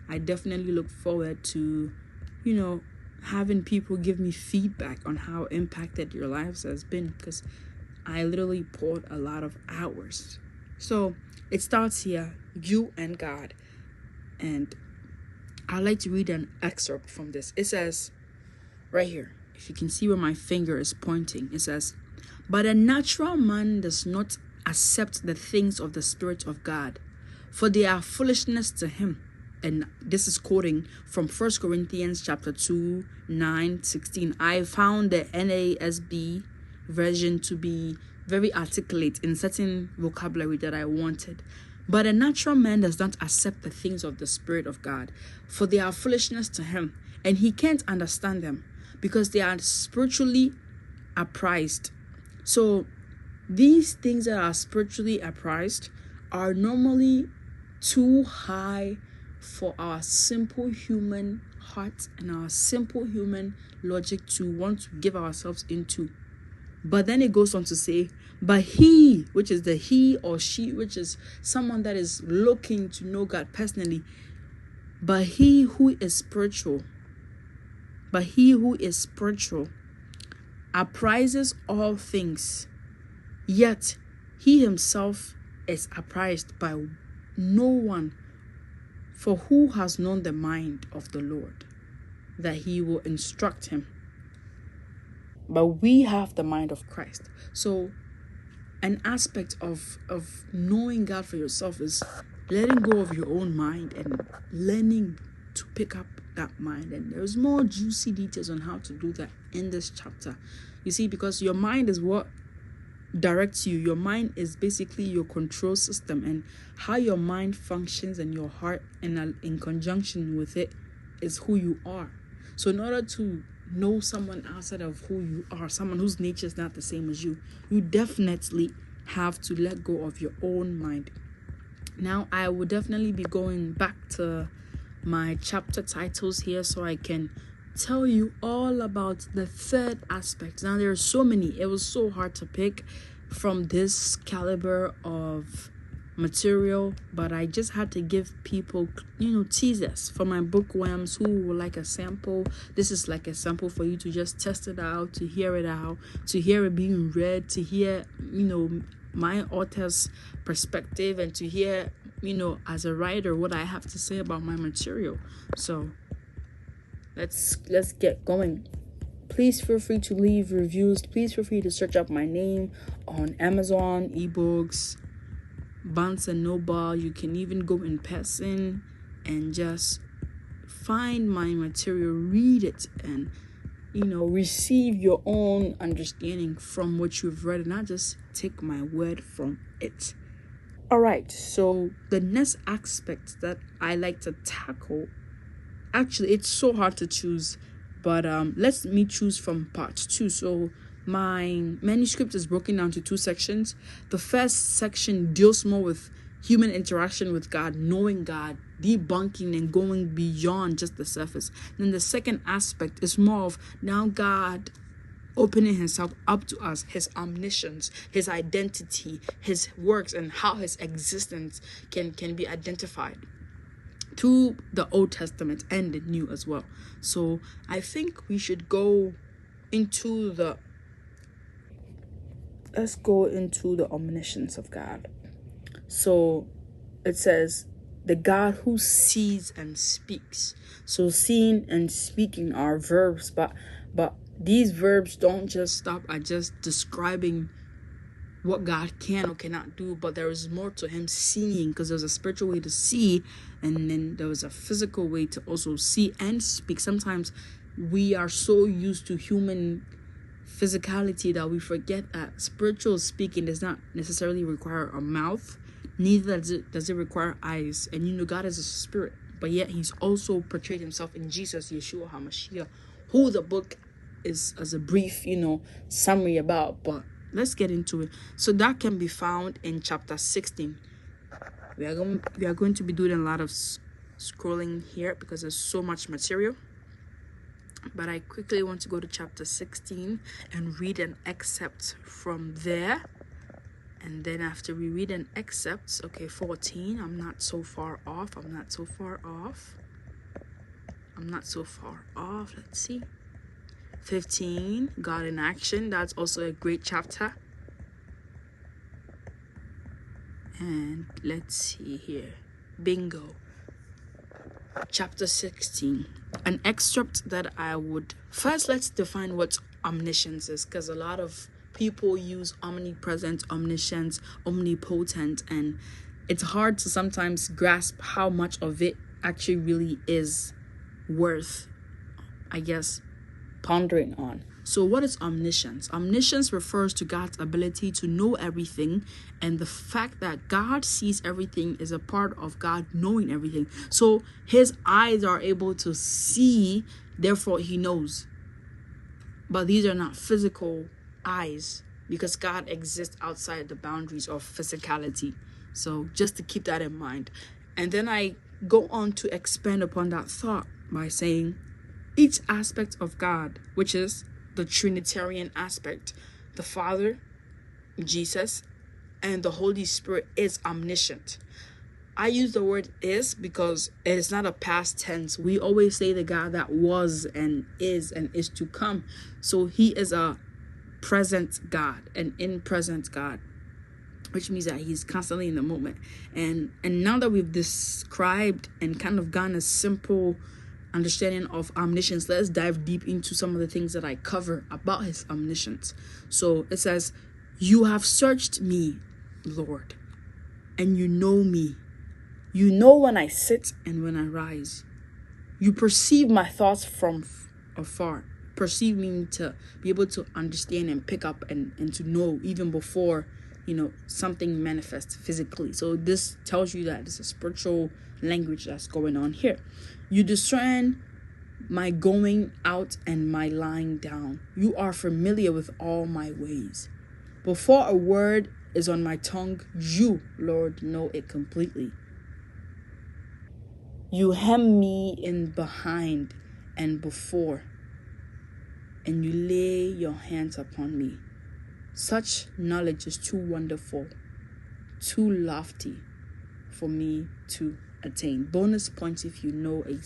I definitely look forward to, having people give me feedback on how impacted your lives has been, because I literally poured a lot of hours. So it starts here, you and God. And I'd like to read an excerpt from this. It says, right here, if you can see where my finger is pointing, it says, "But a natural man does not accept the things of the Spirit of God, for they are foolishness to him." And this is quoting from 1 Corinthians chapter 2, 9, 16. I found the NASB version to be very articulate in certain vocabulary that I wanted. "But a natural man does not accept the things of the Spirit of God, for they are foolishness to him, and he can't understand them, because they are spiritually appraised." So these things that are spiritually appraised are normally too high for our simple human heart and our simple human logic to want to give ourselves into. But then it goes on to say, "But he," which is the he or she, which is someone that is looking to know God personally, "but he who is spiritual, appraises all things, yet he himself is apprised by no one. For who has known the mind of the Lord, that he will instruct him?" But we have the mind of Christ. So an aspect of knowing God for yourself is letting go of your own mind and learning to pick up that mind. And there's more juicy details on how to do that in this chapter. You see, because your mind is what directs you. Your mind is basically your control system, and how your mind functions and your heart and in conjunction with it is who you are. So in order to know someone outside of who you are, someone whose nature is not the same as you, you definitely have to let go of your own mind. Now, I will definitely be going back to my chapter titles here so I can tell you all about the third aspect. Now, there are so many. It was so hard to pick from this caliber of material, but I just had to give people, teasers for my bookworms who would like a sample. This is like a sample for you to just test it out, to hear it being read, to hear, my author's perspective, and to hear, as a writer, what I have to say about my material. So let's get going. Please feel free to leave reviews. Please feel free to search up my name on Amazon, ebooks, Barnes and Noble. You can even go in person and just find my material, read it, and receive your own understanding from what you've read, and not just take my word from it. All right, so the next aspect that I like to tackle, actually it's so hard to choose, but let me choose from part 2. So my manuscript is broken down to 2 sections. The first section deals more with human interaction with God, knowing God, debunking and going beyond just the surface. Then the second aspect is more of now God opening himself up to us, his omniscience, his identity, his works, and how his existence can be identified through the Old Testament and the New as well. So I think we should go into let's go into the omniscience of God. So it says, the God who sees and speaks. So seeing and speaking are verbs, but these verbs don't just stop at just describing what God can or cannot do, but there is more to him seeing, because there's a spiritual way to see, and then there was a physical way to also see and speak. Sometimes we are so used to human physicality that we forget that spiritual speaking does not necessarily require a mouth, neither does it require eyes. And God is a spirit, but yet he's also portrayed himself in Jesus, Yeshua Hamashiach, who the book is as a brief summary about. But let's get into it. So that can be found in chapter 16. We are going to be doing a lot of scrolling here because there's so much material. But I quickly want to go to chapter 16 and read an excerpt from there. And then after we read an excerpt, 14, I'm not so far off. I'm not so far off. Let's see. 15, God in Action. That's also a great chapter. And let's see here. Bingo. Chapter 16. An excerpt that I would... First, let's define what omniscience is, because a lot of people use omnipresent, omniscience, omnipotent, and it's hard to sometimes grasp how much of it actually really is worth, I guess, pondering on. So what is omniscience? Omniscience refers to God's ability to know everything, and the fact that God sees everything is a part of God knowing everything. So his eyes are able to see, therefore he knows. But these are not physical eyes, because God exists outside the boundaries of physicality. So just to keep that in mind. And then I go on to expand upon that thought by saying each aspect of God, which is the Trinitarian aspect, the Father, Jesus, and the Holy Spirit, is omniscient. I use the word is because it is not a past tense. We always say the God that was and is to come. So he is a present God, an in-present God, which means that he's constantly in the moment. And now that we've described and kind of gotten a simple understanding of omniscience, let's dive deep into some of the things that I cover about his omniscience. So it says, you have searched me, Lord, and you know me. You know when I sit and when I rise. You perceive my thoughts from afar. Perceive meaning to be able to understand and pick up and to know even before, something manifests physically. So this tells you that there's a spiritual language that's going on here. You discern my going out and my lying down. You are familiar with all my ways. Before a word is on my tongue, you, Lord, know it completely. You hem me in behind and before, and you lay your hands upon me. Such knowledge is too wonderful, too lofty for me to attain. Bonus points if you know exactly.